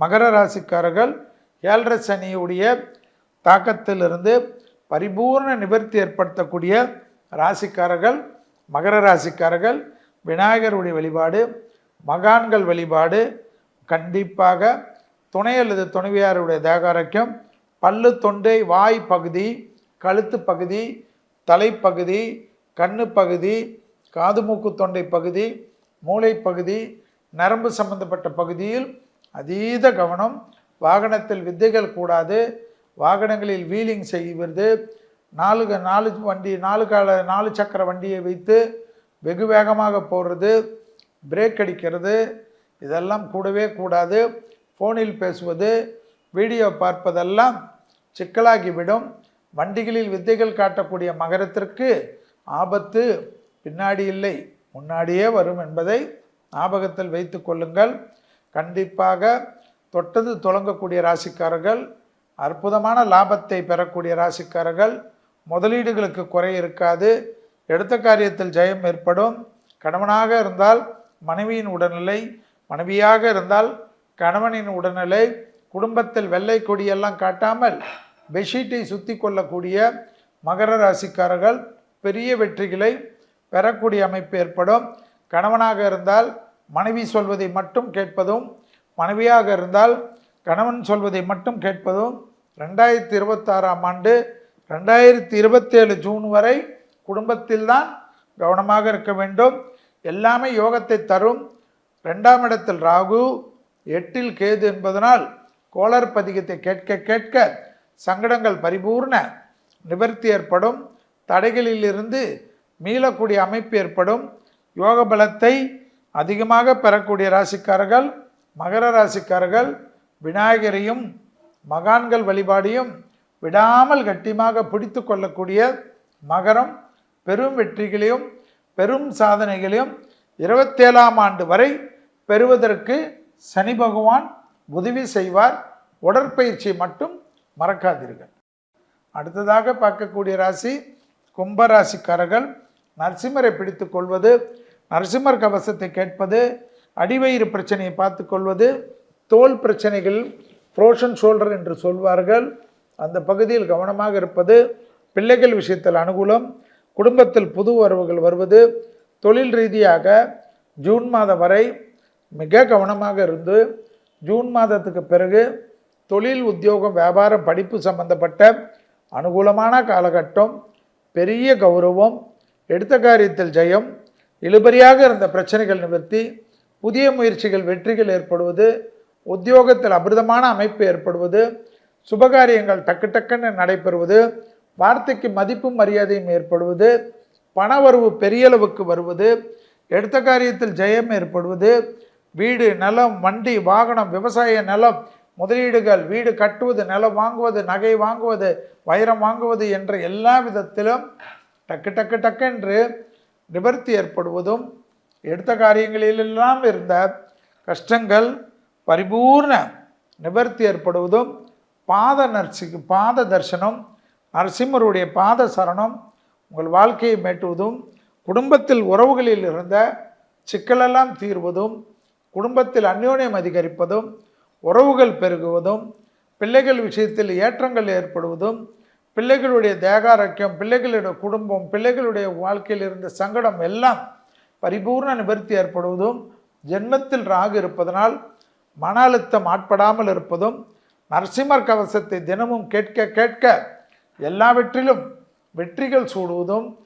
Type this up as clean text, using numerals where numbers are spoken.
மகர ராசிக்காரர்கள் 7.5 சனியுடைய தாக்கத்திலிருந்து பரிபூர்ண நிவர்த்தி ஏற்படுத்தக்கூடிய ராசிக்காரர்கள் மகர ராசிக்காரர்கள். விநாயகருடைய வழிபாடு, மகான்கள் வழிபாடு, கண்டிப்பாக துணை அல்லது துணைவியாருடைய தேகாரக்கியம், பல்லு தொண்டை வாய் பகுதி, கழுத்து பகுதி, தலைப்பகுதி, கண்ணு பகுதி, காது மூக்கு தொண்டை பகுதி, மூளை பகுதி, நரம்பு சம்பந்தப்பட்ட பகுதியில் அதீத கவனம். வாகனத்தில் வித்தைகள் கூடாது. வாகனங்களில் வீலிங் செய்வது, 4 சக்கர வண்டியை வைத்து வெகு வேகமாக போகிறது, பிரேக் அடிக்கிறது, இதெல்லாம் கூடவே கூடாது. ஃபோனில் பேசுவது, வீடியோ பார்ப்பதெல்லாம் சிக்கலாகிவிடும். வண்டிகளில் வித்தைகள் காட்டக்கூடிய மகரத்திற்கு ஆபத்து பின்னாடி இல்லை, முன்னாடியே வரும் என்பதை ஞாபகத்தில் வைத்து கொள்ளுங்கள். கண்டிப்பாக தொட்டது தொடங்கக்கூடிய ராசிக்காரர்கள், அற்புதமான லாபத்தை பெறக்கூடிய ராசிக்காரர்கள். முதலீடுகளுக்கு குறை இருக்காது. எடுத்த காரியத்தில் ஜெயம் ஏற்படும். கணவனாக இருந்தால் மனைவியின் உடல்நிலை, மனைவியாக இருந்தால் கணவனின் உடல்நிலை, குடும்பத்தில் வெள்ளை கொடியெல்லாம் காட்டாமல் பெட்ஷீட்டை சுற்றி கொள்ளக்கூடிய மகர ராசிக்காரர்கள் பெரிய வெற்றிகளை பெறக்கூடிய அமைப்பு ஏற்படும். கணவனாக இருந்தால் மனைவி சொல்வதை மட்டும் கேட்பதும், மனைவியாக இருந்தால் கணவன் சொல்வதை மட்டும் கேட்பதும். 2026ஆம் ஆண்டு 2027 ஜூன் வரை குடும்பத்தில்தான் கவனமாக இருக்க வேண்டும். எல்லாமே யோகத்தை தரும். 2ஆம் இடத்தில் ராகு, 8இல் கேது என்பதனால் கோளர் பதிகத்தை கேட்க கேட்க சங்கடங்கள் பரிபூர்ண நிவர்த்தி ஏற்படும். தடைகளிலிருந்து மீளக்கூடிய அமைப்பு ஏற்படும். யோக பலத்தை அதிகமாக பெறக்கூடிய ராசிக்காரர்கள் மகர ராசிக்காரர்கள். விநாயகரையும் மகான்கள் வழிபாடையும் விடாமல் கட்டியமாக பிடித்து கொள்ளக்கூடிய மகரம் பெரும் வெற்றிகளையும் பெரும் சாதனைகளையும் 27ஆம் ஆண்டு வரை பெறுவதற்கு சனி பகவான் உதவி செய்வார். உடற்பயிற்சி மட்டும் மறக்காதீர்கள். அடுத்ததாக பார்க்கக்கூடிய ராசி கும்பராசிக்காரர்கள். நரசிம்மரை பிடித்து கொள்வது, நரசிம்மர் கவசத்தை கேட்பது, அடிவயிறு பிரச்சனையை பார்த்து கொள்வது, தோல் பிரச்சனைகள் ஃப்ரோஷன் ஷோல்டர் என்று சொல்வார்கள், அந்த பகுதியில் கவனமாக இருப்பது, பிள்ளைகள் விஷயத்தில் அனுகூலம், குடும்பத்தில் புது வரவுகள் வருவது, தொழில் ரீதியாக ஜூன் மாதம் வரை மிக கவனமாக இருந்து ஜூன் மாதத்துக்கு பிறகு தொழில், உத்தியோகம், வியாபாரம், படிப்பு சம்பந்தப்பட்ட அனுகூலமான காலகட்டம், பெரிய கௌரவம், எடுத்த காரியத்தில் ஜெயம், இழுபறியாக இருந்த பிரச்சனைகள் நிவர்த்தி, புதிய முயற்சிகள் வெற்றிகள் ஏற்படுவது, உத்தியோகத்தில் அபிருதமான அமைப்பு ஏற்படுவது, சுபகாரியங்கள் டக்கு டக்குன்னு நடைபெறுவது, வார்த்தைக்கு மதிப்பும் மரியாதையும் ஏற்படுவது, பணவரவு பெரிய அளவுக்கு வருவது, எடுத்த காரியத்தில் ஜெயம் ஏற்படுவது, வீடு, நிலம், வண்டி, வாகனம், விவசாய நிலம், முதலீடுகள், வீடு கட்டுவது, நிலம் வாங்குவது, நகை வாங்குவது, வைரம் வாங்குவது என்ற எல்லா விதத்திலும் டக்கு டக்கு டக்கென்று நிவர்த்தி ஏற்படுவதும், எடுத்த காரியங்களிலெல்லாம் இருந்த கஷ்டங்கள் பரிபூர்ண நிவர்த்தி ஏற்படுவதும், பாத தரிசனம், நரசிம்மருடைய பாத சரணம் உங்கள் வாழ்க்கையை மேட்டுவதும், குடும்பத்தில் உறவுகளில் இருந்த சிக்கலெல்லாம் தீர்வதும், குடும்பத்தில் அந்யோன்யம் அதிகரிப்பதும், உறவுகள் பெருகுவதும், பிள்ளைகள் விஷயத்தில் ஏற்றங்கள் ஏற்படுவதும், பிள்ளைகளுடைய தேகாரோக்கியம், பிள்ளைகளுடைய குடும்பம், பிள்ளைகளுடைய வாழ்க்கையில் இருந்த சங்கடம் எல்லாம் பரிபூர்ண நிவர்த்தி ஏற்படுவதும், ஜென்மத்தில் ராகு இருப்பதனால் மன அழுத்தம் ஆட்படாமல் இருப்பதும், நரசிம்மர் கவசத்தை தினமும் கேட்க கேட்க எல்லாவற்றிலும் வெற்றிகள் சூடுவதும்,